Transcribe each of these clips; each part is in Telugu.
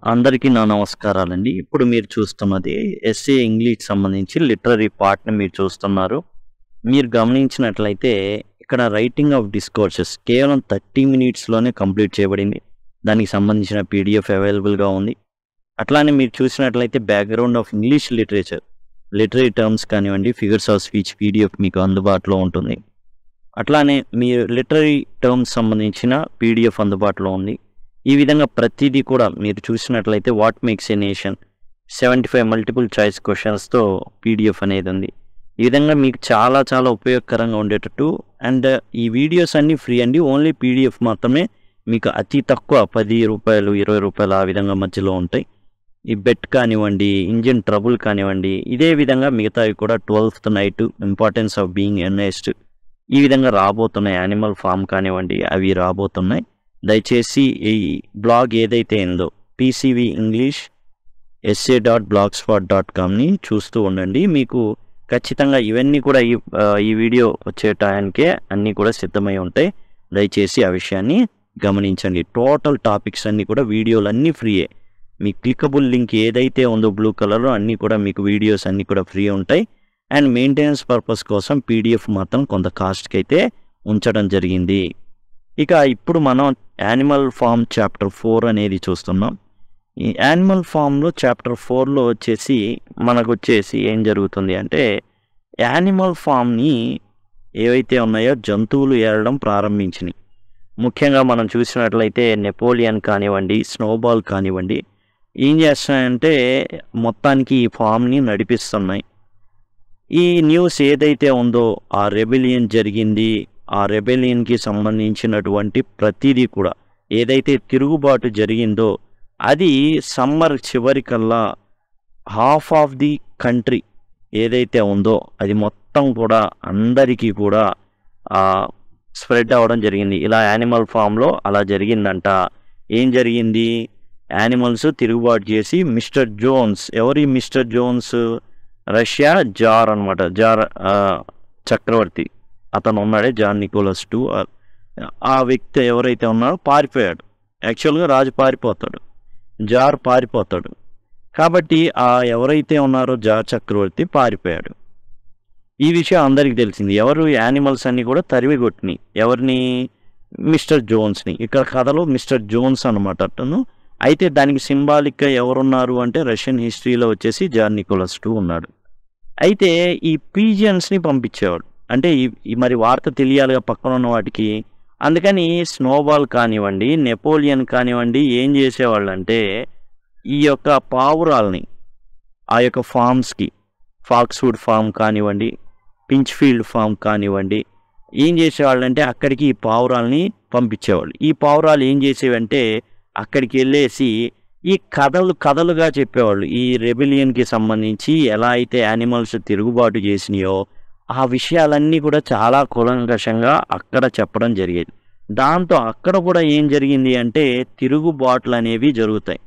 అందరికీ నా నమస్కారాలండి. ఇప్పుడు మీరు చూస్తున్నది ఎస్ఏ ఇంగ్లీష్ సంబంధించి లిటరరీ పార్ట్‌ని మీరు చూస్తున్నారు. మీరు గమనించినట్లయితే ఇక్కడ రైటింగ్ ఆఫ్ డిస్కోర్సెస్ కేవలం 30 మినిట్స్‌లోనే కంప్లీట్ చేయబడింది. దానికి సంబంధించిన పీడీఎఫ్ అవైలబుల్‌గా ఉంది. అట్లానే మీరు చూసినట్లయితే background of English literature, literary terms కానివ్వండి, ఫిగర్స్ ఆఫ్ స్పీచ్ పీడీఎఫ్ మీకు అందుబాటులో ఉంటుంది. అట్లానే మీరు లిటరరీ టర్మ్స్ సంబంధించిన పీడీఎఫ్ అందుబాటులో ఉంది. ఈ విధంగా ప్రతిదీ కూడా మీరు చూసినట్లయితే what makes a nation 75 multiple choice క్వశ్చన్స్తో పీడీఎఫ్ అనేది ఉంది. ఈ విధంగా మీకు చాలా చాలా ఉపయోగకరంగా ఉండేటట్టు అండ్ ఈ వీడియోస్ అన్నీ ఫ్రీ అండి. ఓన్లీ పీడీఎఫ్ మాత్రమే మీకు అతి తక్కువ ₹10, ₹20 ఆ విధంగా మధ్యలో ఉంటాయి. ఈ బెట్ కానివ్వండి, ఇంజిన్ ట్రబుల్ కానివ్వండి, ఇదే విధంగా మిగతావి కూడా 12th night, importance of being earnest, ఈ విధంగా రాబోతున్నాయి. యానిమల్ ఫామ్ కానివ్వండి, అవి రాబోతున్నాయి. దయచేసి ఈ బ్లాగ్ ఏదైతే ఉందో పీసీవీ ఇంగ్లీష్ essay.blogspot.comని చూస్తూ ఉండండి. మీకు ఖచ్చితంగా ఇవన్నీ కూడా ఈ వీడియో వచ్చే టైంకే అన్నీ కూడా సిద్ధమై ఉంటాయి. దయచేసి ఆ విషయాన్ని గమనించండి. టోటల్ టాపిక్స్ అన్నీ కూడా వీడియోలు అన్నీ ఫ్రీయే. మీ క్లికబుల్ లింక్ ఏదైతే ఉందో బ్లూ కలర్లో అన్నీ కూడా మీకు వీడియోస్ అన్నీ కూడా ఫ్రీ ఉంటాయి. అండ్ మెయింటెనెన్స్ పర్పస్ కోసం పీడీఎఫ్ మాత్రం కొంత కాస్ట్కి అయితే ఉంచడం జరిగింది. ఇక ఇప్పుడు మనం యానిమల్ ఫామ్ చాప్టర్ 4 అనేది చూస్తున్నాం. ఈ యానిమల్ ఫామ్లో చాప్టర్ 4లో వచ్చేసి మనకు వచ్చేసి ఏం జరుగుతుంది అంటే యానిమల్ ఫామ్ని ఏవైతే ఉన్నాయో జంతువులు ఏరడం ప్రారంభించినాయి. ముఖ్యంగా మనం చూసినట్లయితే నెపోలియన్ కానివ్వండి, స్నోబాల్ కానివ్వండి, ఏం చేస్తున్నాయంటే మొత్తానికి ఈ ఫామ్ని నడిపిస్తున్నాయి. ఈ న్యూస్ ఏదైతే ఉందో ఆ రెబెలియన్ జరిగింది, ఆ రెబెలియన్కి సంబంధించినటువంటి ప్రతిదీ కూడా ఏదైతే తిరుగుబాటు జరిగిందో అది సమ్మర్ చివరికల్లా హాఫ్ ఆఫ్ ది కంట్రీ ఏదైతే ఉందో అది మొత్తం కూడా అందరికీ కూడా స్ప్రెడ్ అవ్వడం జరిగింది. ఇలా యానిమల్ ఫామ్లో అలా జరిగిందంట. ఏం జరిగింది? యానిమల్స్ తిరుగుబాటు చేసి మిస్టర్ జోన్స్, ఎవరి మిస్టర్ జోన్స్? రష్యా జార్ అనమాట, జార్ చక్రవర్తి అతను ఉన్నాడే, జాన్ నికోలస్ II, ఆ వ్యక్తి ఎవరైతే ఉన్నారో పారిపోయాడు. యాక్చువల్గా రాజు పారిపోతాడు, జార్ పారిపోతాడు. కాబట్టి ఎవరైతే ఉన్నారో జార్ చక్రవర్తి పారిపోయాడు. ఈ విషయం అందరికీ తెలిసింది. ఎవరు? యానిమల్స్ అన్నీ కూడా తరివి కొట్టినాయి. ఎవరిని? మిస్టర్ జోన్స్ని. ఇక్కడ కథలో మిస్టర్ జోన్స్ అనమాట అతను. అయితే దానికి సింబాలిక్గా ఎవరున్నారు అంటే రష్యన్ హిస్టరీలో వచ్చేసి జాన్ నికోలస్ II ఉన్నాడు. అయితే ఈ పీజియన్స్ని పంపించేవాడు. అంటే ఈ మరి వార్త తెలియాలిగా పక్కన ఉన్న వాటికి. అందుకని స్నోబాల్ కానివ్వండి, నెపోలియన్ కానివ్వండి ఏం చేసేవాళ్ళు అంటే ఈ యొక్క పావురాల్ని ఆ యొక్క ఫామ్స్కి, ఫాక్స్వుడ్ ఫామ్ కానివ్వండి, పించ్ఫీల్డ్ ఫామ్ కానివ్వండి, ఏం చేసేవాళ్ళంటే అక్కడికి ఈ పావురాల్ని పంపించేవాళ్ళు. ఈ పావురాలు ఏం చేసేవంటే అక్కడికి వెళ్ళేసి ఈ కథలుగా చెప్పేవాళ్ళు. ఈ రెబెలియన్కి సంబంధించి ఎలా అయితే యానిమల్స్ తిరుగుబాటు చేసినాయో ఆ విషయాలన్నీ కూడా చాలా కూలంకషంగా అక్కడ చెప్పడం జరిగేది. దాంతో అక్కడ కూడా ఏం జరిగింది అంటే తిరుగుబాట్లు అనేవి జరుగుతాయి.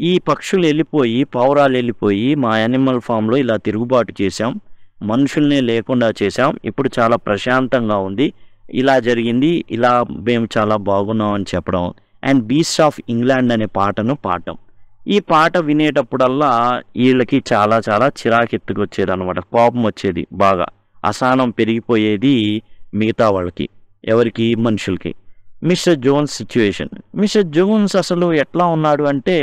ఈ పక్షులు వెళ్ళిపోయి, పావురాలు వెళ్ళిపోయి మా యానిమల్ ఫామ్లో ఇలా తిరుగుబాటు చేశాం, మనుషుల్నే లేకుండా చేశాం, ఇప్పుడు చాలా ప్రశాంతంగా ఉంది, ఇలా జరిగింది, ఇలా మేము చాలా బాగున్నాం అని చెప్పడం. అండ్ బీస్ట్ ఆఫ్ ఇంగ్లాండ్ అనే పాటను పాడటం. ఈ పాట వినేటప్పుడల్లా వీళ్ళకి చాలా చాలా చిరాకెత్తుకొచ్చేది అనమాట, కోపం వచ్చేది, బాగా అసహనం పెరిగిపోయేది మిగతా వాళ్ళకి. ఎవరికి? మనుషులకి. Mister Jones situation. Mister Jones అసలు ఎట్లా ఉన్నాడు అంటే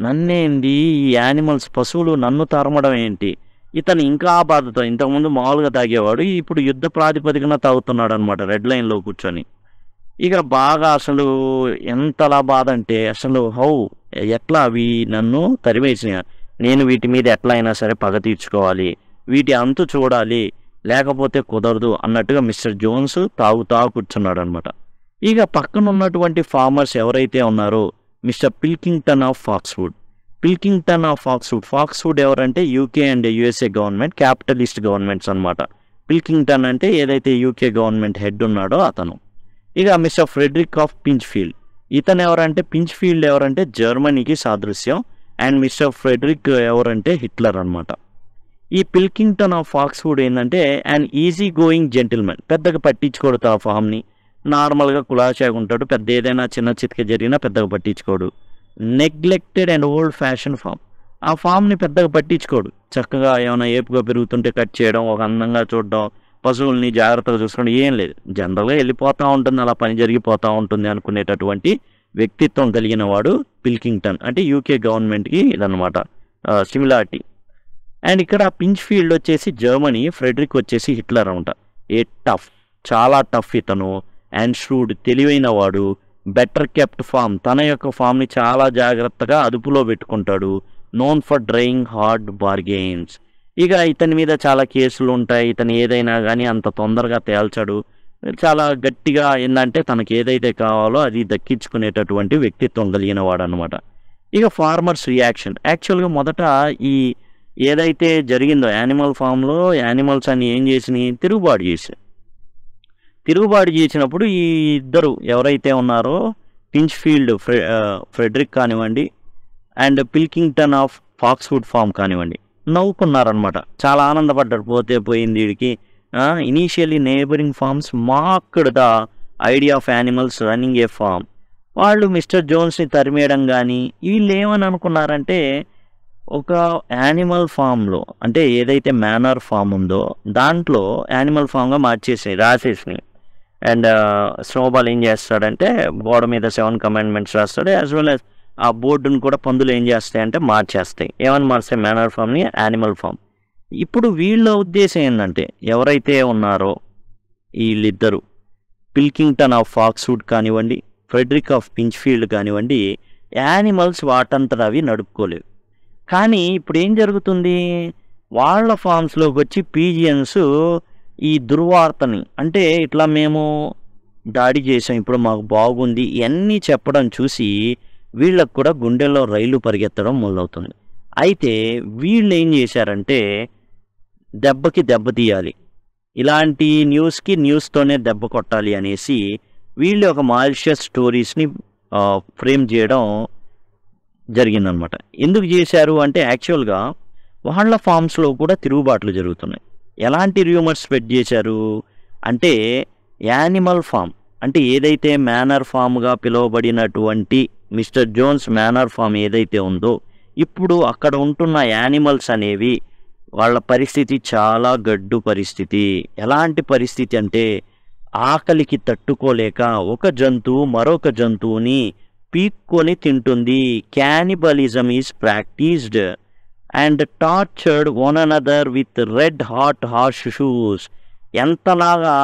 నన్నేంది ఈ యానిమల్స్, పశువులు నన్ను తరమడం ఏంటి? ఇతను ఇంకా బాధతో, ఇంతకుముందు మామూలుగా తాగేవాడు, ఇప్పుడు యుద్ధ ప్రాతిపదికన తాగుతున్నాడు అనమాట రెడ్ లైన్లో కూర్చొని. ఇక బాగా అసలు ఎంతలా బాధ అంటే అసలు ఎట్లా అవి నన్ను తరివేసినాయి, నేను వీటి మీద ఎట్లా అయినా సరే పగ తీర్చుకోవాలి, వీటి అంతు చూడాలి, లేకపోతే కుదరదు అన్నట్టుగా మిస్టర్ జోన్స్ తాగుతా కూర్చున్నాడు అనమాట. ఇక పక్కన ఉన్నటువంటి ఫార్మర్స్ ఎవరైతే ఉన్నారో మిస్టర్ పిల్కింగ్టన్ ఆఫ్ ఫాక్స్వుడ్. పిల్కింగ్టన్ ఆఫ్ ఫాక్స్వుడ్ ఎవరంటే UK and USA government, capitalist governments అనమాట. పిల్కింగ్టన్ అంటే ఏదైతే యూకే గవర్నమెంట్ హెడ్ ఉన్నాడో అతను. ఇక మిస్టర్ ఫ్రెడరిక్ ఆఫ్ పించ్ఫీల్డ్, ఇతను ఎవరంటే పించ్ఫీల్డ్ ఎవరంటే జర్మనీకి సాదృశ్యం. అండ్ మిస్టర్ ఫ్రెడరిక్ ఎవరంటే హిట్లర్ అనమాట. ఈ పిల్కింగ్టన్ ఆఫ్ ఫాక్స్వుడ్ ఏంటంటే అండ్ ఈజీ గోయింగ్ జెంటిల్మెన్, పెద్దగా పట్టించుకోడు ఆ ఫామ్ని, నార్మల్గా కులాచాగా ఉంటాడు, పెద్ద ఏదైనా చిన్న చితక జరిగినా పెద్దగా పట్టించుకోడు. Neglected and old fashion farm. ఆ ఫామ్ని పెద్దగా పట్టించుకోడు. చక్కగా ఏమైనా ఏపుగా పెరుగుతుంటే కట్ చేయడం, ఒక అందంగా చూడడం, పశువుల్ని జాగ్రత్తగా చూసుకోవడం ఏం లేదు. జనరల్గా వెళ్ళిపోతూ ఉంటుంది, అలా పని జరిగిపోతూ ఉంటుంది అనుకునేటటువంటి వ్యక్తిత్వం కలిగిన వాడు పిల్కింగ్టన్. అంటే యూకే గవర్నమెంట్కి ఇదనమాట సిమిలారిటీ. అండ్ ఇక్కడ పించ్ఫీల్డ్ వచ్చేసి జర్మనీ, ఫ్రెడరిక్ వచ్చేసి హిట్లర్ అనమాట. టఫ్, చాలా టఫ్ ఇతను. అండ్ ష్రూడ్, తెలివైన వాడు. బెటర్ కెప్ట్ ఫామ్, తన యొక్క ఫామ్ని చాలా జాగ్రత్తగా అదుపులో పెట్టుకుంటాడు. Known for driving hard bargains. ఇక ఇతని మీద చాలా కేసులు ఉంటాయి. ఇతను ఏదైనా కానీ అంత తొందరగా తేల్చాడు. చాలా గట్టిగా ఏంటంటే తనకి ఏదైతే కావాలో అది దక్కించుకునేటటువంటి వ్యక్తిత్వం కలిగిన వాడు అనమాట. ఇక ఫార్మర్స్ రియాక్షన్. యాక్చువల్గా మొదట ఈ ఏదైతే జరిగిందో యానిమల్ ఫామ్లో యానిమల్స్ అన్ని ఏం చేసినాయి, తిరుగుబాటు చేసినప్పుడు ఈ ఇద్దరు ఎవరైతే ఉన్నారో పించ్ఫీల్డ్ ఫ్రెడరిక్ కానివ్వండి and Pilkington of Foxwood farm కానివ్వండి, నవ్వుకున్నారనమాట. చాలా ఆనందపడ్డారు. పోతే పోయింది వీడికి. Initially neighbouring farms mocked the idea of animals running a farm. వాళ్ళు మిస్టర్ జోన్స్ని తరిమేయడం కానీ, వీళ్ళు ఏమని అనుకున్నారంటే ఒక యానిమల్ ఫామ్లో అంటే ఏదైతే మేనర్ ఫామ్ ఉందో దాంట్లో యానిమల్ ఫామ్గా రాసేసినాయి. అండ్ స్నోబాల్ ఏం చేస్తాడంటే గోడ మీద 7 కమాండ్మెంట్స్ రాస్తాడు. యాజ్ వెల్ యాజ్ ఆ బోర్డును కూడా పందులు ఏం చేస్తాయంటే మార్చేస్తాయి. ఏమని మార్స్తాయి, మేనర్ ఫామ్ని యానిమల్ ఫామ్. ఇప్పుడు వీళ్ళ ఉద్దేశం ఏంటంటే ఎవరైతే ఉన్నారో వీళ్ళిద్దరు పిల్కింగ్టన్ ఆఫ్ ఫాక్స్వుడ్ కానివ్వండి, ఫ్రెడరిక్ ఆఫ్ పించ్ఫీల్డ్ కానివ్వండి, యానిమల్స్ వాటంతట అవి నడుపుకోలేవు. కానీ ఇప్పుడు ఏం జరుగుతుంది, వాళ్ళ ఫామ్స్లోకి వచ్చి పీజియన్స్ ఈ దుర్వార్తని అంటే ఇట్లా మేము దాడి చేసాం, ఇప్పుడు మాకు బాగుంది ఇవన్నీ చెప్పడం చూసి వీళ్ళకు కూడా గుండెల్లో రైలు పరిగెత్తడం మొదలవుతుంది. అయితే వీళ్ళు ఏం చేశారంటే దెబ్బకి దెబ్బ తీయాలి, ఇలాంటి న్యూస్తోనే దెబ్బ కొట్టాలి అనేసి వీళ్ళు ఒక మాలిషియస్ స్టోరీస్ని ఫ్రేమ్ చేయడం జరిగిందనమాట. ఎందుకు చేశారు అంటే యాక్చువల్గా వాళ్ళ ఫామ్స్లో కూడా తిరుగుబాట్లు జరుగుతున్నాయి. ఎలాంటి రూమర్స్ స్ప్రెడ్ చేశారు అంటే యానిమల్ ఫామ్ అంటే ఏదైతే మేనర్ ఫామ్గా పిలువబడినటువంటి మిస్టర్ జోన్స్ మేనర్ ఫామ్ ఏదైతే ఉందో ఇప్పుడు అక్కడ ఉంటున్న యానిమల్స్ అనేవి వాళ్ళ పరిస్థితి చాలా గడ్డు పరిస్థితి. ఎలాంటి పరిస్థితి అంటే ఆకలికి తట్టుకోలేక ఒక జంతువు మరొక జంతువుని పీక్కొని తింటుంది. Cannibalism is practised and tortured one another with red hot horse shoes. ఎంతలాగా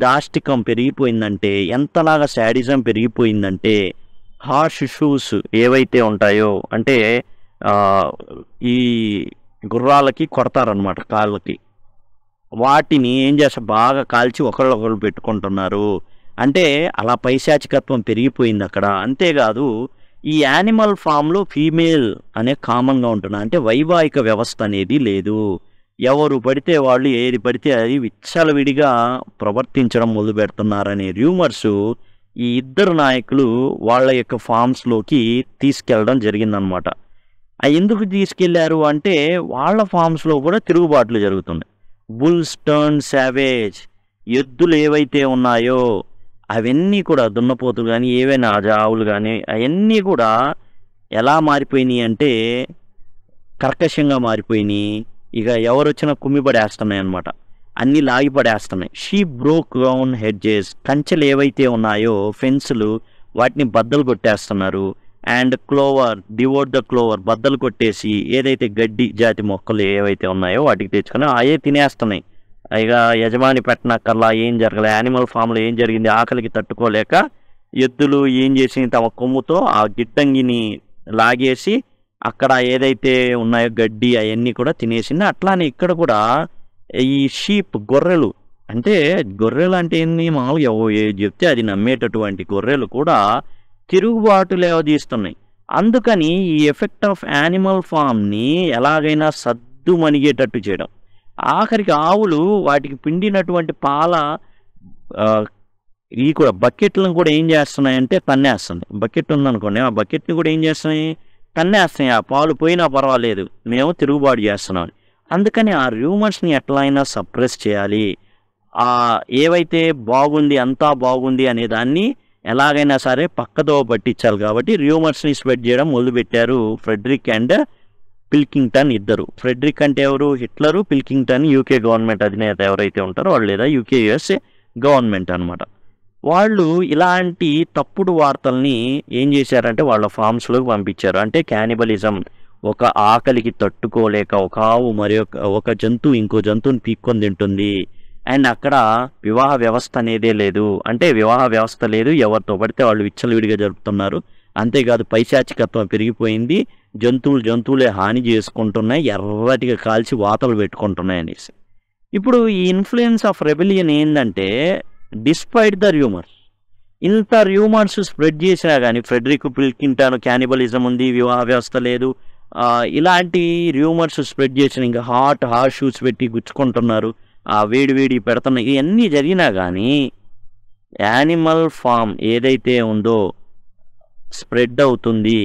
దాష్టికం పెరిగిపోయిందంటే, ఎంతలాగా శాడిజం పెరిగిపోయిందంటే హార్ష్ షూస్ ఏవైతే ఉంటాయో అంటే ఈ గుర్రాలకి కొడతారనమాట కాళ్ళకి, వాటిని ఏం చేస్తారు బాగా కాల్చి ఒకళ్ళొకళ్ళు పెట్టుకుంటున్నారు. అంటే అలా పైశాచికత్వం పెరిగిపోయింది అక్కడ. అంతేకాదు ఈ యానిమల్ ఫామ్లో ఫీమేల్ అనే కామన్గా ఉంటున్నారు. అంటే వైవాహిక వ్యవస్థ అనేది లేదు. ఎవరు పడితే వాళ్ళు ఏది పడితే అది విచ్చలవిడిగా ప్రవర్తించడం మొదలు పెడుతున్నారనే రూమర్స్ ఈ ఇద్దరు నాయకులు వాళ్ళ యొక్క ఫామ్స్లోకి తీసుకెళ్ళడం జరిగిందనమాట. ఎందుకు తీసుకెళ్లారు అంటే వాళ్ళ ఫామ్స్లో కూడా తిరుగుబాట్లు జరుగుతున్నాయి. Bulls turn Savage. ఎద్దులు ఏవైతే ఉన్నాయో అవన్నీ కూడా దున్నపోతులు కానీ ఏవైనా ఆవులు కానీ అవన్నీ కూడా ఎలా మారిపోయినాయి అంటే కర్కశంగా మారిపోయినాయి. ఇక ఎవరు వచ్చినా కుమ్మిపడేస్తున్నాయి అనమాట, అన్నీ లాగిపడేస్తున్నాయి. Sheep broke down hedges. కంచెలు ఏవైతే ఉన్నాయో ఫెన్సులు వాటిని బద్దలు కొట్టేస్తున్నారు. అండ్ క్లోవర్ డివోట్ ద క్లోవర్, బద్దలు కొట్టేసి ఏదైతే గడ్డి జాతి మొక్కలు ఏవైతే ఉన్నాయో వాటికి తెచ్చుకొని అవే తినేస్తున్నాయి. ఇక యజమాని పెట్టనక్కర్లా ఏం జరగలే. యానిమల్ ఫామ్లో ఏం జరిగింది, ఆకలికి తట్టుకోలేక ఎద్దులు ఏం చేసి తమ కొమ్ముతో ఆ గిడ్డంగిని లాగేసి అక్కడ ఏదైతే ఉన్నాయో గడ్డి అవన్నీ కూడా తినేసింది. అట్లానే ఇక్కడ కూడా ఈ షీప్ గొర్రెలు అంటే ఏంది మామూలుగా ఏది చెప్తే అది నమ్మేటటువంటి గొర్రెలు కూడా తిరుగుబాటు లేవదీస్తున్నాయి. అందుకని ఈ ఎఫెక్ట్ ఆఫ్ యానిమల్ ఫామ్ని ఎలాగైనా సద్దుమణిగేటట్టు చేయడం. ఆఖరికి ఆవులు వాటికి పిండినటువంటి పాల ఇవి కూడా బకెట్లను కూడా ఏం చేస్తున్నాయంటే తన్నేస్తున్నాయి. బకెట్ ఉందనుకోండి, ఆ బకెట్ని కూడా ఏం చేస్తున్నాయి, తన్నేస్తున్నాయి. ఆ పాలు పోయినా పర్వాలేదు, మేము తిరుగుబాటు చేస్తున్నాం. అందుకని ఆ రూమర్స్ని ఎట్లయినా సప్రెస్ చేయాలి. ఏవైతే బాగుంది అంతా బాగుంది అనే దాన్ని ఎలాగైనా సరే పక్కదో పట్టించాలి కాబట్టి రూమర్స్ని స్ప్రెడ్ చేయడం మొదలుపెట్టారు ఫ్రెడరిక్ అండ్ పిల్కింగ్టన్ ఇద్దరు. ఫ్రెడరిక్ అంటే ఎవరు? హిట్లరు. పిల్కింగ్టన్ యూకే గవర్నమెంట్ అధినేత ఎవరైతే ఉంటారో వాళ్ళు, లేదా యూకే యుఎస్ఏ గవర్నమెంట్ అనమాట. వాళ్ళు ఇలాంటి తప్పుడు వార్తల్ని ఏం చేశారంటే వాళ్ళ ఫామ్స్లోకి పంపించారు. అంటే క్యానిబలిజం, ఒక ఆకలికి తట్టుకోలేక ఒక ఆవు మరి ఒక జంతువు ఇంకో జంతువుని పీక్కొని తింటుంది, అండ్ అక్కడ వివాహ వ్యవస్థ అనేదే లేదు, అంటే వివాహ వ్యవస్థ లేదు, ఎవరితో పడితే వాళ్ళు విచ్చలవిడిగా జరుపుతున్నారు, అంతేకాదు పైశాచికత్వం పెరిగిపోయింది, జంతువులే హాని చేసుకుంటున్నాయి, ఎర్రటిగా కాల్చి వాతలు పెట్టుకుంటున్నాయి అనేసి. ఇప్పుడు ఈ ఇన్ఫ్లుయెన్స్ ఆఫ్ రెబెలియన్ ఏంటంటే డిస్పైట్ ద రూమర్స్, ఇంత రూమర్స్ స్ప్రెడ్ చేసినా కానీ ఫ్రెడరిక్ పిల్కింగ్టన్ క్యానిబలిజం ఉంది, వివాహ వ్యవస్థ లేదు, ఇలాంటి రూమర్స్ స్ప్రెడ్ చేసిన ఇంకా హాట్ షూస్ పెట్టి గుచ్చుకుంటున్నారు, వేడి పెడుతున్నాయి, ఇవన్నీ జరిగినా కానీ యానిమల్ ఫామ్ ఏదైతే ఉందో స్ప్రెడ్ అవుతుంది,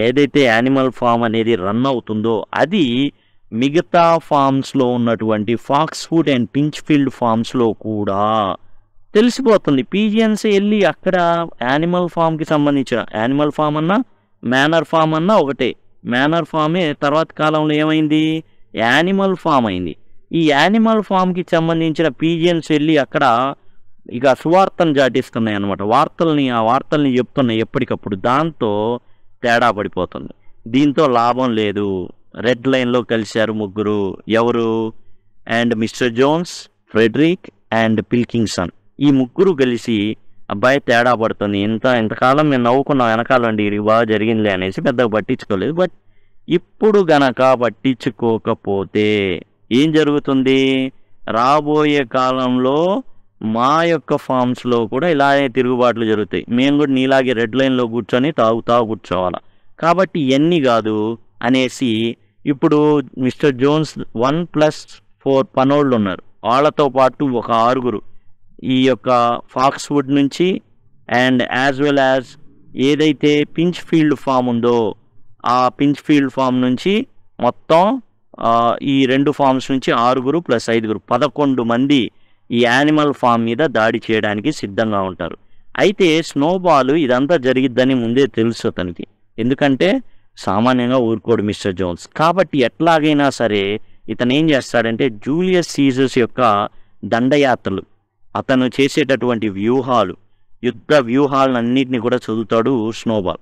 ఏదైతే యానిమల్ ఫామ్ అనేది రన్ అవుతుందో అది మిగతా ఫామ్స్లో ఉన్నటువంటి ఫాక్స్వుడ్ అండ్ పించ్ఫీల్డ్ ఫామ్స్లో కూడా తెలిసిపోతుంది. పీజియన్స్ వెళ్ళి అక్కడ యానిమల్ ఫామ్కి సంబంధించిన, యానిమల్ ఫామ్ అన్నా మేనర్ ఫామ్ అన్నా ఒకటే, మేనర్ ఫామే తర్వాత కాలంలో ఏమైంది యానిమల్ ఫామ్ అయింది. ఈ యానిమల్ ఫామ్కి సంబంధించిన పీజియన్స్ వెళ్ళి అక్కడ ఇక సువార్తను చాటిస్తున్నాయి అన్నమాట, ఆ వార్తల్ని చెప్తున్నాయి ఎప్పటికప్పుడు. దాంతో తేడా పడిపోతుంది, దీంతో లాభం లేదు. రెడ్ లైన్లో కలిశారు ముగ్గురు, ఎవరు? And Mr Jones, Frederick and Pilkington, ఈ ముగ్గురు కలిసి అబ్బాయి తేడా పడుతుంది, ఇంతకాలం మేము నవ్వుకున్నాం వెనకాలండి ఇది బాగా జరిగిందిలే అనేసి పెద్దగా పట్టించుకోలేదు. బట్ ఇప్పుడు గనక పట్టించుకోకపోతే ఏం జరుగుతుంది? రాబోయే కాలంలో మా యొక్క ఫామ్స్లో కూడా ఇలాగే తిరుగుబాట్లు జరుగుతాయి, మేము కూడా నీలాగే రెడ్ లైన్లో కూర్చొని తాగుతా కూర్చోవాలి. కాబట్టి ఇవన్నీ కాదు అనేసి ఇప్పుడు మిస్టర్ జోన్స్ 1+4 పనోళ్ళు ఉన్నారు, వాళ్ళతో పాటు ఒక 6 ఈ యొక్క ఫాక్స్వుడ్ నుంచి అండ్ యాజ్ వెల్ యాజ్ ఏదైతే పించ్ఫీల్డ్ ఫామ్ ఉందో ఆ పించ్ఫీల్డ్ ఫామ్ నుంచి మొత్తం ఈ 2 ఫామ్స్ నుంచి 6 + 5 11 మంది ఈ యానిమల్ ఫామ్ మీద దాడి చేయడానికి సిద్ధంగా ఉంటారు. అయితే స్నోబాల్ ఇదంతా జరిగిద్దని ముందే తెలుసు అతనికి, ఎందుకంటే సామాన్యంగా ఊరుకోడు మిస్టర్ జోన్స్. కాబట్టి ఎట్లాగైనా సరే ఇతను ఏం చేస్తాడంటే జూలియస్ సీజర్స్ యొక్క దండయాత్రలు, అతను చేసేటటువంటి వ్యూహాలు, యుద్ధ వ్యూహాలన్నింటినీ కూడా చదువుతాడు స్నోబాల్.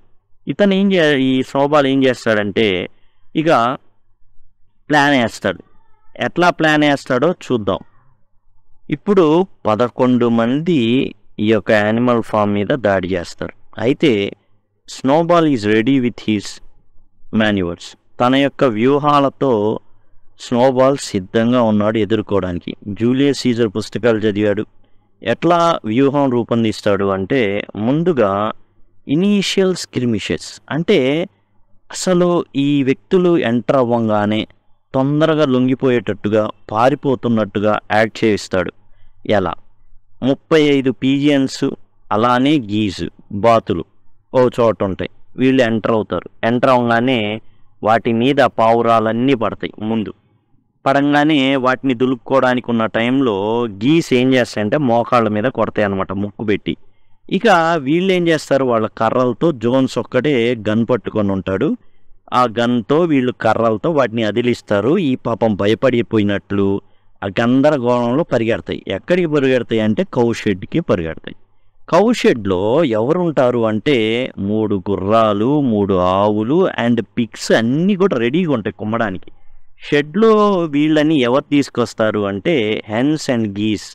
ఈ స్నోబాల్ ఏం చేస్తాడంటే ఇక ప్లాన్ వేస్తాడు. ఎట్లా ప్లాన్ వేస్తాడో చూద్దాం. ఇప్పుడు 11 మంది ఈ యొక్క యానిమల్ ఫామ్ మీద దాడి చేస్తారు. అయితే Snowball is ready with his manoeuvres, తన యొక్క వ్యూహాలతో స్నోబాల్ సిద్ధంగా ఉన్నాడు ఎదుర్కోవడానికి. జూలియస్ సీజర్ పుస్తకాలు చదివాడు. ఎట్లా వ్యూహం రూపొందిస్తాడు అంటే ముందుగా ఇనీషియల్ స్క్రిమిషెస్, అంటే అసలు ఈ వ్యక్తులు ఎంటర్ అవ్వంగానే తొందరగా లొంగిపోయేటట్టుగా పారిపోతున్నట్టుగా యాక్ట్ చేయిస్తాడు. ఎలా? 35 పీజియన్స్ అలానే గీజు బాతులు ఓ చోట ఉంటాయి, వీళ్ళు ఎంటర్ అవుతారు. ఎంటర్ అవగానే వాటి మీద పావురాలన్నీ పడతాయి. ముందు పడంగానే వాటిని దులుపుకోవడానికి ఉన్న టైంలో గీస్ ఏం చేస్తాయంటే మోకాళ్ళ మీద కొడతాయి అన్నమాట ముక్కు పెట్టి. ఇక వీళ్ళు ఏం చేస్తారు, వాళ్ళ కర్రలతో, జోన్స్ ఒక్కడే గన్ పట్టుకొని ఉంటాడు, ఆ గన్తో వీళ్ళు కర్రలతో వాటిని అదిలిస్తారు. ఈ పాపం భయపడిపోయినట్లు ఆ గందరగోళంలో పరిగెడతాయి. ఎక్కడికి పరిగెడతాయి అంటే కౌ షెడ్కి పరిగెడతాయి. కౌ షెడ్లో ఎవరుంటారు అంటే 3 గుర్రాలు, 3 ఆవులు అండ్ పిగ్స్ అన్నీ కూడా రెడీగా ఉంటాయి కుమ్మడానికి. షెడ్లో వీళ్ళని ఎవరు తీసుకొస్తారు అంటే హెన్స్ అండ్ గీస్,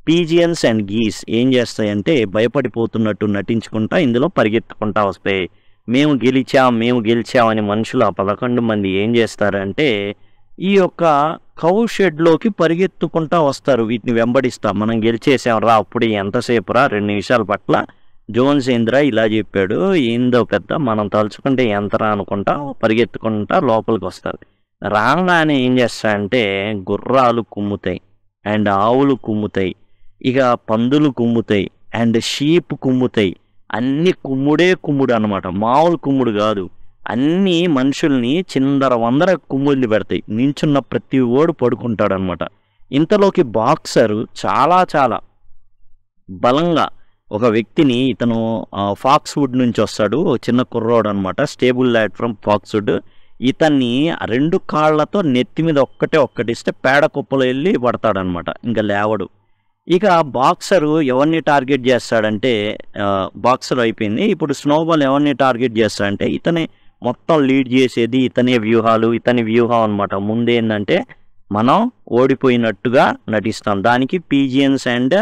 పీజియన్స్ అండ్ గీస్ ఏం చేస్తాయంటే భయపడిపోతున్నట్టు నటించుకుంటా ఇందులో పరిగెత్తుకుంటా వస్తాయి. మేము గెలిచామని మనుషులు ఆ 11 మంది ఏం చేస్తారంటే ఈ యొక్క కౌ షెడ్లోకి పరిగెత్తుకుంటా వస్తారు. వీటిని వెంబడిస్తా, మనం గెలిచేసాం రా, అప్పుడు ఎంతసేపు రా, 2 నిమిషాల పట్ల జోన్స్ ఏంద్రా ఇలా చెప్పాడు, ఏందో పెద్ద మనం తలుచుకుంటే ఎంతరా అనుకుంటా పరిగెత్తుకుంటా లోపలికి వస్తారు. రాగానే ఏం చేస్తారంటే గుర్రాలు కుమ్ముతాయి అండ్ ఆవులు కుమ్ముతాయి, ఇక పందులు కుమ్ముతాయి అండ్ షీప్ కుమ్ముతాయి. అన్ని కుమ్ముడు అన్నమాట, మామూలు కుమ్ముడు కాదు. అన్నీ మనుషుల్ని చిందర కుమ్ముళ్ళు పెడతాయి. నించున్న ప్రతి ఓడు పడుకుంటాడు అనమాట. ఇంతలోకి బాక్సరు చాలా బలంగా ఒక వ్యక్తిని, ఇతను ఫాక్స్‌వుడ్ నుంచి వస్తాడు, చిన్న కుర్రోడు అనమాట, స్టేబుల్ ల్యాడ్ ఫ్రమ్ ఫాక్స్‌వుడ్. ఇతన్ని 2 కాళ్ళతో నెత్తి మీద ఒక్కటిస్తే పేడ కుప్పలో వెళ్ళి పడతాడనమాట, ఇంకా లేవడు. ఇక బాక్సరు ఎవరిని టార్గెట్ చేస్తాడంటే, బాక్సర్ అయిపోయింది, ఇప్పుడు స్నోబాల్ ఎవరిని టార్గెట్ చేస్తాడంటే ఇతనే మొత్తం లీడ్ చేసేది, ఇతని వ్యూహం అనమాట. ముందేందంటే మనం ఓడిపోయినట్టుగా నటిస్తాం, దానికి పీజియన్స్ అండ్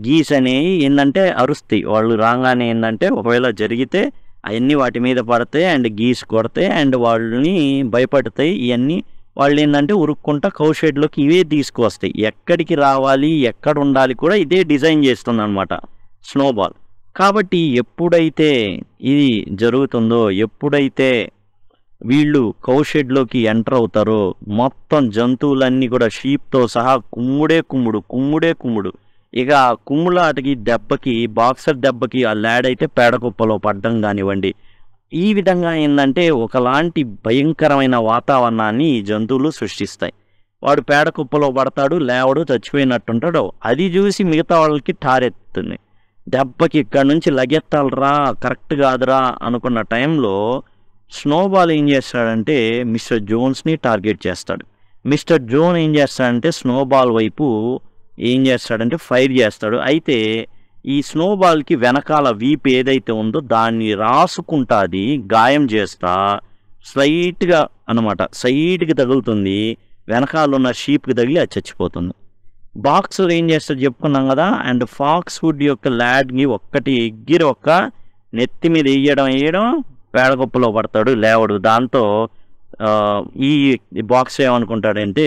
గీస్ అనేవి ఏంటంటే అరుస్తాయి. వాళ్ళు రాగానే ఏంటంటే ఒకవేళ జరిగితే అవన్నీ వాటి మీద పడతాయి అండ్ గీస్ కొడతాయి అండ్ వాళ్ళని భయపడతాయి. ఇవన్నీ వాళ్ళు ఏంటంటే ఉరుక్కుంటా కౌషెడ్లోకి ఇవే తీసుకువస్తాయి. ఎక్కడికి రావాలి, ఎక్కడ ఉండాలి కూడా ఇదే డిజైన్ చేస్తుంది అనమాట స్నోబాల్. కాబట్టి ఎప్పుడైతే ఇది జరుగుతుందో, ఎప్పుడైతే వీళ్ళు కౌషెడ్లోకి ఎంటర్ అవుతారో, మొత్తం జంతువులన్నీ కూడా షీప్తో సహా కుమ్ముడే కుమ్ముడు. ఇక కుమ్ములాటకి దెబ్బకి, బాక్సర్ దెబ్బకి ఆ ల్యాడ్ అయితే పేడకుప్పలో పడ్డం కానివ్వండి, ఈ విధంగా ఏంటంటే ఒకలాంటి భయంకరమైన వాతావరణాన్ని ఈ జంతువులు సృష్టిస్తాయి. వాడు పేడకుప్పలో పడతాడు, లేవడు, చచ్చిపోయినట్టుంటాడు. అది చూసి మిగతా వాళ్ళకి టారెత్తుంది. దెబ్బకి ఇక్కడ నుంచి లగెత్తాలరా, కరెక్ట్ కాదురా అనుకున్న టైంలో స్నోబాల్ ఏం చేస్తాడంటే మిస్టర్ జోన్స్ని టార్గెట్ చేస్తాడు. మిస్టర్ జోన్ ఏం చేస్తాడంటే స్నోబాల్ వైపు ఏం చేస్తాడంటే ఫైర్ చేస్తాడు. అయితే ఈ స్నోబాల్కి వెనకాల వీప్ ఏదైతే ఉందో దాన్ని రాసుకుంటుంది, గాయం చేస్తా స్లైట్గా అనమాట, సైడ్కి తగులుతుంది, వెనకాల ఉన్న షీప్కి తగిలి అది చచ్చిపోతుంది. బాక్సర్ ఏం చేస్తాడు చెప్పుకున్నాం కదా, అండ్ ఫాక్స్‌వుడ్ యొక్క ల్యాడ్ని ఒక్కటి ఎగ్గిరి ఒక్క నెత్తి మీద వేయడం పేడగొప్పలో పడతాడు, లేవడు. దాంతో ఈ బాక్స్ ఏమనుకుంటాడంటే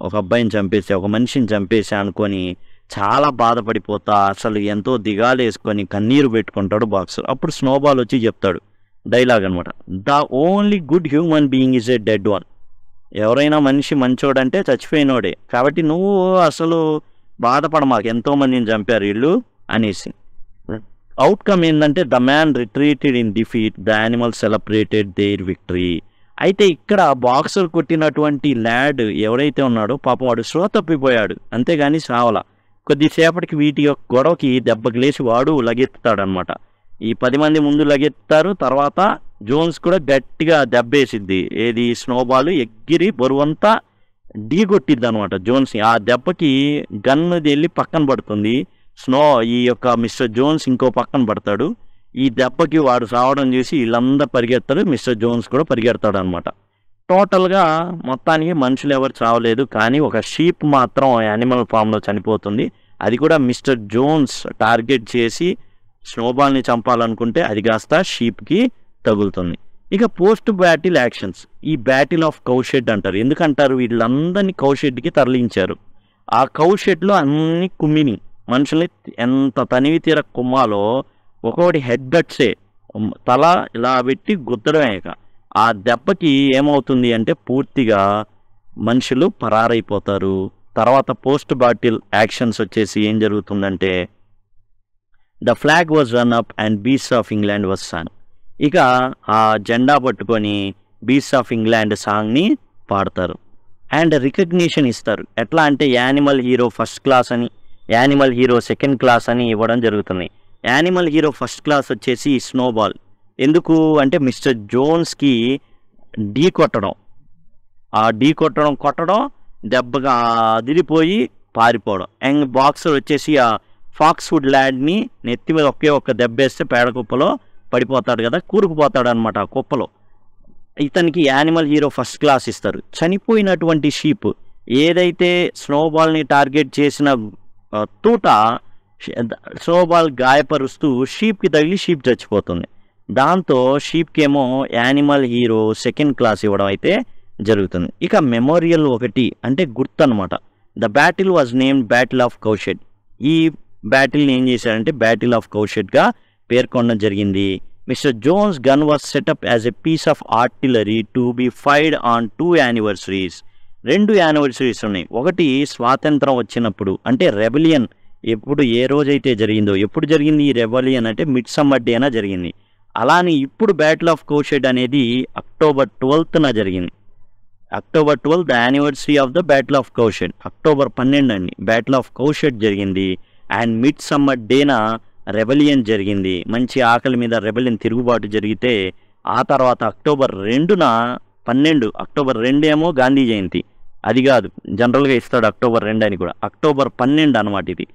ఒక అబ్బాయిని చంపేసి, ఒక మనిషిని చంపేసి అనుకొని చాలా బాధపడిపోతా అసలు ఎంతో దిగాలేసుకొని కన్నీరు పెట్టుకుంటాడు బాక్సర్. అప్పుడు స్నోబాల్ వచ్చి చెప్తాడు డైలాగ్ అనమాట, the only good human being is a dead one. ఎవరైనా మనిషి మంచోడంటే చచ్చిపోయినోడే, కాబట్టి నువ్వు అసలు బాధపడ, మాకు ఎంతోమందిని చంపారు వీళ్ళు అనేసి. అవుట్కమ్ ఏంటంటే the man retreated in defeat, the animal celebrated their victory. అయితే ఇక్కడ బాక్సర్ కొట్టినటువంటి ల్యాడ్ ఎవరైతే ఉన్నాడో పాపం వాడు స్పృహ తప్పిపోయాడు, అంతేగాని సావల. కొద్దిసేపటికి వీటి యొక్క గొడవకి దెబ్బకి లేచి వాడు లగెత్తాడనమాట. ఈ 10 మంది ముందు లగెత్తారు, తర్వాత జోన్స్ కూడా గట్టిగా దెబ్బేసిద్ది, ఏది స్నోబాల్ ఎగిరి బరువంతా ఢీ కొట్టిద్ది అనమాట జోన్స్. ఆ దెబ్బకి గన్ను వెళ్ళి పక్కన పడుతుంది, ఈ యొక్క మిస్టర్ జోన్స్ ఇంకో పక్కన పడతాడు. ఈ దెబ్బకి వాడు రావడం చూసి వీళ్ళందరూ పరిగెత్తారు, మిస్టర్ జోన్స్ కూడా పరిగెడతాడు అనమాట. టోటల్గా మొత్తానికి మనుషులు ఎవరు చావలేదు, కానీ ఒక షీప్ మాత్రం యానిమల్ ఫామ్లో చనిపోతుంది. అది కూడా మిస్టర్ జోన్స్ టార్గెట్ చేసి స్నోబాల్ని చంపాలనుకుంటే అది కాస్త షీప్కి తగులుతుంది. ఇక పోస్ట్ బ్యాటిల్ యాక్షన్స్, ఈ బ్యాటిల్ ఆఫ్ కౌషెడ్ అంటారు. ఎందుకంటారు, వీళ్ళందరినీ కౌషెడ్కి తరలించారు. ఆ కౌషెడ్లో అన్ని కుమ్మిని మనుషుల్ని ఎంత తనివి తీర కుమ్మాలో ఒక్కొక్కటి హెడ్ గట్సే, తల ఇలా పెట్టి గుద్దడమే. ఆ దెబ్బకి ఏమవుతుంది అంటే పూర్తిగా మనుషులు పరారైపోతారు. తర్వాత పోస్ట్ బాటిల్ యాక్షన్స్ వచ్చేసి ఏం జరుగుతుందంటే the flag was run up and beast of England was song. ఇక ఆ జెండా పట్టుకొని బీస్ట్ ఆఫ్ ఇంగ్లాండ్ సాంగ్ని పాడతారు అండ్ రికగ్నిషన్ ఇస్తారు. ఎట్లా అంటే యానిమల్ హీరో ఫస్ట్ క్లాస్ అని, యానిమల్ హీరో సెకండ్ క్లాస్ అని ఇవ్వడం జరుగుతుంది. యానిమల్ హీరో ఫస్ట్ క్లాస్ వచ్చేసి స్నోబాల్. ఎందుకు అంటే మిస్టర్ జోన్స్కి ఢీ కొట్టడం, ఆ ఢీ కొట్టడం దెబ్బగా అదిరిపోయి పారిపోవడం. అండ్ బాక్సర్ వచ్చేసి ఆ ఫాక్స్‌వుడ్ ల్యాడ్ని నెత్తి మీద ఒక్క దెబ్బేస్తే పేడకుప్పలో పడిపోతాడు కదా, కూరుకుపోతాడు అనమాట ఆ కుప్పలో. ఇతనికి యానిమల్ హీరో ఫస్ట్ క్లాస్ ఇస్తారు. చనిపోయినటువంటి షీప్ ఏదైతే స్నోబాల్ని టార్గెట్ చేసిన తూట స్నోబాల్ గాయపరుస్తూ షీప్కి తగిలి షీప్ చచ్చిపోతుంది. దాంతో షీప్కి ఏమో యానిమల్ హీరో సెకండ్ క్లాస్ ఇవ్వడం అయితే జరుగుతుంది. ఇక మెమోరియల్ ఒకటి అంటే గుర్తు అనమాట. The battle was named battle of cowshed. ఈ బ్యాటిల్ని ఏం చేశారంటే బ్యాటిల్ ఆఫ్ కౌషెడ్గా పేర్కొనడం జరిగింది. Mr Jones gun was set up as a piece of artillery to be fired on 2 anniversaries. 2 anniversaries ఉన్నాయి. ఒకటి స్వాతంత్రం వచ్చినప్పుడు, అంటే రెబలియన్ ఎప్పుడు ఏ రోజైతే జరిగిందో, ఎప్పుడు జరిగింది ఈ రెబలియన్ అంటే మిడ్సమ్మర్ డేనా జరిగింది. అలానే ఇప్పుడు బ్యాటిల్ ఆఫ్ కౌషెడ్ అనేది అక్టోబర్ 12న జరిగింది. October 12 the anniversary of the battle of cowshed. October 12 అండి బ్యాటిల్ ఆఫ్ కౌషెడ్ జరిగింది. అండ్ మిడ్సమ్మర్ డేన రెబెలియన్ జరిగింది, మంచి ఆకలి మీద రెబెలియన్ తిరుగుబాటు జరిగితే ఆ తర్వాత అక్టోబర్ 2న 12 అక్టోబర్ 2 ఏమో గాంధీ జయంతి, అది కాదు జనరల్గా ఇస్తాడు అక్టోబర్ 2 అని కూడా, అక్టోబర్ 12 అనమాట. ఇది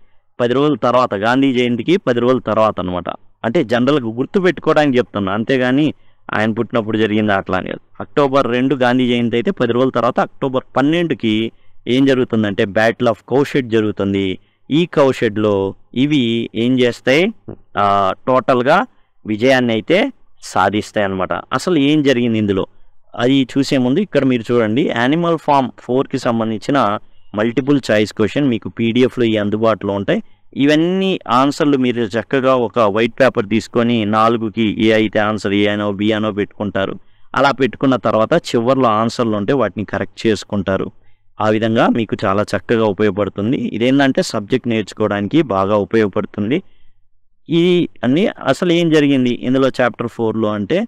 10 రోజుల తర్వాత, గాంధీ జయంతికి 10 రోజుల తర్వాత అనమాట. అంటే జనరల్గా గుర్తు పెట్టుకోవడానికి చెప్తున్నా, అంతేగాని ఆయన పుట్టినప్పుడు జరిగింది అట్లా అని. అక్టోబర్ 2 గాంధీ జయంతి అయితే 10 రోజుల తర్వాత అక్టోబర్ 12కి ఏం జరుగుతుందంటే బ్యాటిల్ ఆఫ్ కౌషెడ్ జరుగుతుంది. ఈ కౌషెడ్లో ఇవి ఏం చేస్తాయి, టోటల్గా విజయాన్ని అయితే సాధిస్తాయి అన్నమాట. అసలు ఏం జరిగింది ఇందులో అది చూసే ముందు ఇక్కడ మీరు చూడండి, యానిమల్ ఫామ్ 4కి సంబంధించిన మల్టిపుల్ చాయిస్ క్వశ్చన్ మీకు పీడిఎఫ్లో ఈ అందుబాటులో ఉంటాయి. ఇవన్నీ ఆన్సర్లు మీరు చక్కగా ఒక వైట్ పేపర్ తీసుకొని 4కి ఏ అయితే ఆన్సర్ ఏ అనో బి అనో పెట్టుకుంటారు. అలా పెట్టుకున్న తర్వాత చివరిలో ఆన్సర్లు ఉంటే వాటిని కరెక్ట్ చేసుకుంటారు. ఆ విధంగా మీకు చాలా చక్కగా ఉపయోగపడుతుంది. ఇదేంటంటే సబ్జెక్ట్ నేర్చుకోవడానికి బాగా ఉపయోగపడుతుంది. ఈ అన్ని అసలు ఏం జరిగింది ఇందులో చాప్టర్ 4లో అంటే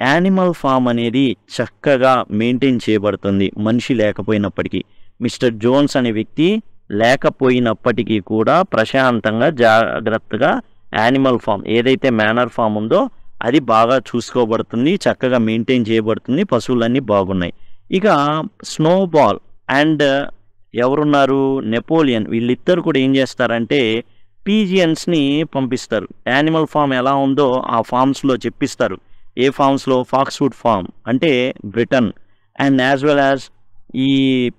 యానిమల్ ఫామ్ అనేది చక్కగా మెయింటైన్ చేయబడుతుంది మనిషి లేకపోయినప్పటికీ. మిస్టర్ జోన్స్ అనే వ్యక్తి లేకపోయినప్పటికీ కూడా ప్రశాంతంగా జాగ్రత్తగా యానిమల్ ఫామ్ ఏదైతే మేనర్ ఫామ్ ఉందో అది బాగా చూసుకోబడుతుంది, చక్కగా మెయింటైన్ చేయబడుతుంది, పశువులన్నీ బాగున్నాయి. ఇక స్నోబాల్ అండ్ ఎవరున్నారు, నెపోలియన్, వీళ్ళిద్దరు కూడా ఏం చేస్తారంటే పీజియన్స్ని పంపిస్తారు. యానిమల్ ఫామ్ ఎలా ఉందో ఆ ఫామ్స్లో చెప్పిస్తారు. ఏ ఫామ్స్లో, ఫాక్స్వుడ్ ఫామ్ అంటే Britain and as well as ఈ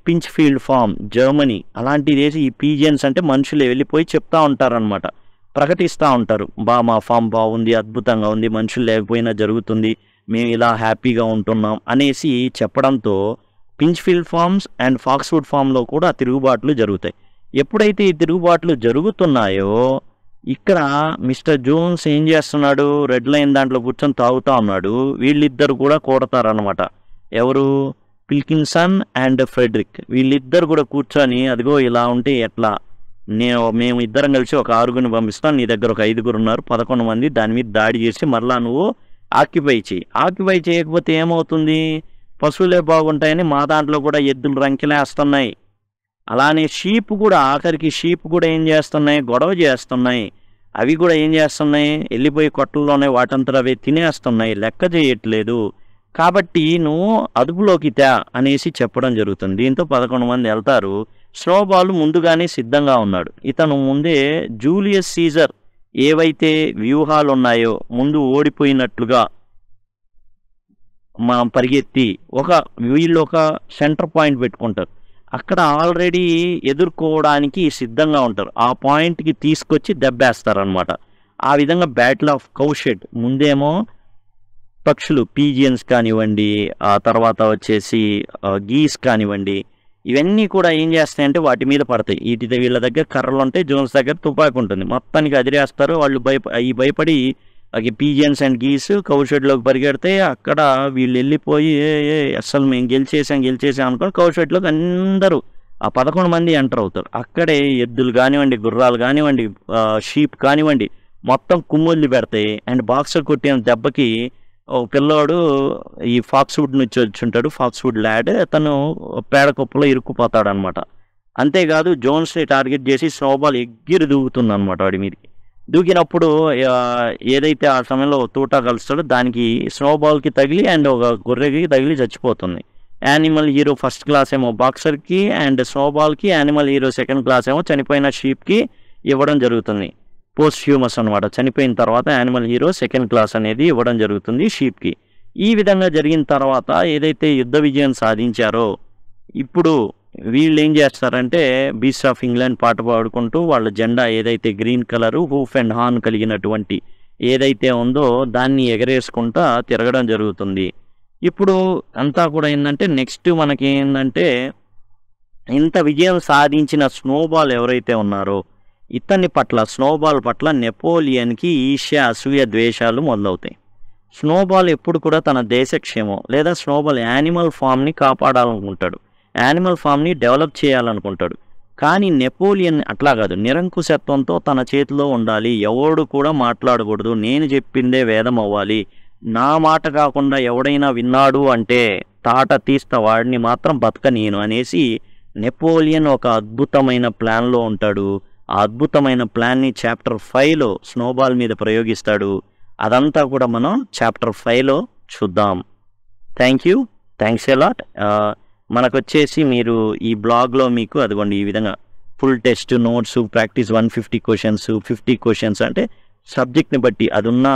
పించ్ఫీల్డ్ ఫామ్ జర్మనీ, అలాంటిది వేసి ఈ పీజియన్స్ అంటే మనుషులే వెళ్ళిపోయి చెప్తా ఉంటారనమాట, ప్రకటిస్తూ ఉంటారు. మా ఫామ్ బాగుంది, అద్భుతంగా ఉంది, మనుషులు లేకపోయినా జరుగుతుంది, మేము ఇలా హ్యాపీగా ఉంటున్నాం అనేసి చెప్పడంతో పించ్ఫీల్డ్ ఫామ్స్ అండ్ ఫాక్స్వుడ్ ఫామ్లో కూడా తిరుగుబాట్లు జరుగుతాయి. ఎప్పుడైతే ఈ తిరుగుబాట్లు జరుగుతున్నాయో ఇక్కడ మిస్టర్ జోన్స్ ఏం చేస్తున్నాడు, రెడ్ లైన్ దాంట్లో కూర్చొని తాగుతూ ఉన్నాడు. వీళ్ళిద్దరు కూడా కొడతారనమాట. ఎవరు, పిల్కిన్సన్ అండ్ ఫ్రెడరిక్, వీళ్ళిద్దరు కూడా కూర్చొని అదిగో ఇలా ఉంటే ఎట్లా, మేము ఇద్దరం కలిసి ఒక 6గురిని పంపిస్తాం, నీ దగ్గర ఒక 5గురు ఉన్నారు, 11 మంది, దాని మీద దాడి చేసి మరలా నువ్వు ఆక్యుపై చేయి. ఆక్యుపై చేయకపోతే ఏమవుతుంది, పశువులే బాగుంటాయని మా దాంట్లో కూడా ఎద్దులు రంకెలేస్తున్నాయి. అలానే షీప్ కూడా, ఆఖరికి షీప్ కూడా ఏం చేస్తున్నాయి, గొడవ చేస్తున్నాయి. అవి కూడా ఏం చేస్తున్నాయి, వెళ్ళిపోయి కొట్టల్లోనే వాటంతా అవి తినేస్తున్నాయి, లెక్క చేయట్లేదు. కాబట్టి నువ్వు అదుపులోకి తే అనేసి చెప్పడం జరుగుతుంది. దీంతో 11 మంది వెళ్తారు. స్నోబాల్ ముందుగానే సిద్ధంగా ఉన్నాడు. ఇతను ముందే జూలియస్ సీజర్ ఏవైతే వ్యూహాలు ఉన్నాయో ముందు ఓడిపోయినట్లుగా పరిగెత్తి వీళ్ళు ఒక సెంటర్ పాయింట్ పెట్టుకుంటారు. అక్కడ ఆల్రెడీ ఎదుర్కోవడానికి సిద్ధంగా ఉంటారు. ఆ పాయింట్కి తీసుకొచ్చి దెబ్బేస్తారనమాట. ఆ విధంగా బ్యాటిల్ ఆఫ్ కౌషెడ్ ముందేమో పక్షులు పీజియన్స్ కానివ్వండి, ఆ తర్వాత వచ్చేసి గీస్ కానివ్వండి, ఇవన్నీ కూడా ఏం చేస్తాయంటే వాటి మీద పడతాయి. వీళ్ళ దగ్గర కర్రలు ఉంటాయి, జోన్స్ దగ్గర తుపాకి ఉంటుంది. మొత్తానికి అదిరేస్తారు. వాళ్ళు భయపడి పీజియన్స్ అండ్ గీస్ కౌషెడ్లోకి పరిగెడితే అక్కడ వీళ్ళు వెళ్ళిపోయి అసలు మేము గెలిచేసాం అనుకో కౌషెడ్లోకి అందరూ ఆ 11 మంది ఎంటర్ అవుతారు. అక్కడే ఎద్దులు కానివ్వండి, గుర్రాలు కానివ్వండి, షీప్ కానివ్వండి మొత్తం కుమ్మొల్లి పెడతాయి. అండ్ బాక్సర్ కొట్టిన దెబ్బకి ఒక పిల్లోడు ఈ ఫాక్స్వుడ్ నుంచి వచ్చుంటాడు, ఫాక్స్వుడ్ ల్యాడ్, తను పేడ కుప్పలో ఇరుక్కుపోతాడు అనమాట. అంతేకాదు జోన్స్ని టార్గెట్ చేసి స్నోబాల్ ఎగిరి దూకుతుంది అనమాట. వాడి మీదకి దూకినప్పుడు ఏదైతే ఆ సమయంలో తూటా కలుస్తాడో దానికి స్నోబాల్కి తగిలి అండ్ ఒక గొర్రెకి తగిలి చచ్చిపోతుంది. యానిమల్ హీరో ఫస్ట్ క్లాస్ ఏమో బాక్సర్కి అండ్ స్నోబాల్కి, యానిమల్ హీరో సెకండ్ క్లాస్ ఏమో చనిపోయిన షీప్కి ఇవ్వడం జరుగుతుంది. పోస్ట్ హ్యూమస్ అనమాట. చనిపోయిన తర్వాత యానిమల్ హీరో సెకండ్ క్లాస్ అనేది ఇవ్వడం జరుగుతుంది షీప్కి. ఈ విధంగా జరిగిన తర్వాత ఏదైతే యుద్ధ విజయం సాధించారో ఇప్పుడు వీళ్ళు ఏం చేస్తారంటే బీస్ట్ ఆఫ్ ఇంగ్లాండ్ పాట పాడుకుంటూ వాళ్ళ జెండా ఏదైతే green colour hoof and horn కలిగినటువంటి ఏదైతే ఉందో దాన్ని ఎగరేసుకుంటా తిరగడం జరుగుతుంది. ఇప్పుడు అంతా కూడా ఏంటంటే నెక్స్ట్ మనకి ఏంటంటే ఇంత విజయం సాధించిన స్నోబాల్ ఎవరైతే ఉన్నారో స్నోబాల్ పట్ల నెపోలియన్కి ఈర్ష్య, అసూయ, ద్వేషాలు మొదలవుతాయి. స్నోబాల్ ఎప్పుడు కూడా తన దేశక్షేమం లేదా స్నోబాల్ యానిమల్ ఫామ్ని కాపాడాలనుకుంటాడు, యానిమల్ ఫామ్ని డెవలప్ చేయాలనుకుంటాడు. కానీ నెపోలియన్ అట్లా కాదు, నిరంకుశత్వంతో తన చేతిలో ఉండాలి, ఎవడు కూడా మాట్లాడకూడదు, నేను చెప్పిందే వేదం అవ్వాలి, నా మాట కాకుండా ఎవడైనా విన్నాడు అంటే తాట తీస్తా, వాడిని మాత్రం బతకనీయను అనేసి నెపోలియన్ ఒక అద్భుతమైన ప్లాన్లో ఉంటాడు. ఆ అద్భుతమైన ప్లాన్ని చాప్టర్ 5లో స్నోబాల్ మీద ప్రయోగిస్తాడు. అదంతా కూడా మనం చాప్టర్ 5లో చూద్దాం. Thanks a lot. మనకొచ్చేసి మీరు ఈ బ్లాగ్లో మీకు అదిగోండి ఈ విధంగా full test notes, practice 150 questions, 50 questions అంటే సబ్జెక్ట్ని బట్టి అది ఉన్న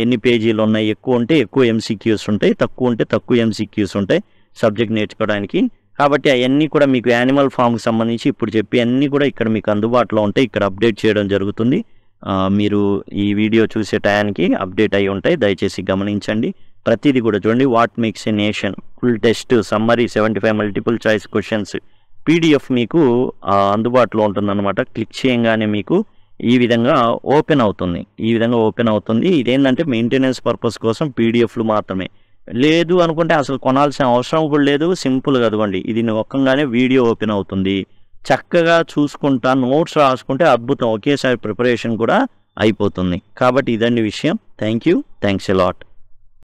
ఎన్ని పేజీలు ఉన్నాయి, ఎక్కువ ఉంటే ఎక్కువ MCQs ఉంటాయి, తక్కువ ఉంటే తక్కువ MCQs ఉంటాయి సబ్జెక్ట్ నేర్చుకోవడానికి. కాబట్టి అవన్నీ కూడా మీకు యానిమల్ ఫామ్కి సంబంధించి ఇప్పుడు చెప్పి అన్నీ కూడా ఇక్కడ మీకు అందుబాటులో ఉంటాయి. ఇక్కడ అప్డేట్ చేయడం జరుగుతుంది. మీరు ఈ వీడియో చూసే టయానికి అప్డేట్ అయి ఉంటాయి. దయచేసి గమనించండి. ప్రతిదీ కూడా చూడండి. What makes a nation, full test, summary, 75 multiple choice questions PDF మీకు అందుబాటులో ఉంటుందన్నమాట. క్లిక్ చేయగానే మీకు ఈ విధంగా ఓపెన్ అవుతుంది. ఇదేంటంటే మెయింటెనెన్స్ పర్పస్ కోసం PDFలు మాత్రమే. లేదు అనుకుంటే అసలు కొనాల్సిన అవసరం కూడా లేదు. సింపుల్గా అదిగోండి ఇది నొక్కగానే వీడియో ఓపెన్ అవుతుంది. చక్కగా చూసుకుంటా నోట్స్ రాసుకుంటే అద్భుతం, ఒకేసారి ప్రిపరేషన్ కూడా అయిపోతుంది. కాబట్టి ఇదండి విషయం. Thanks a lot.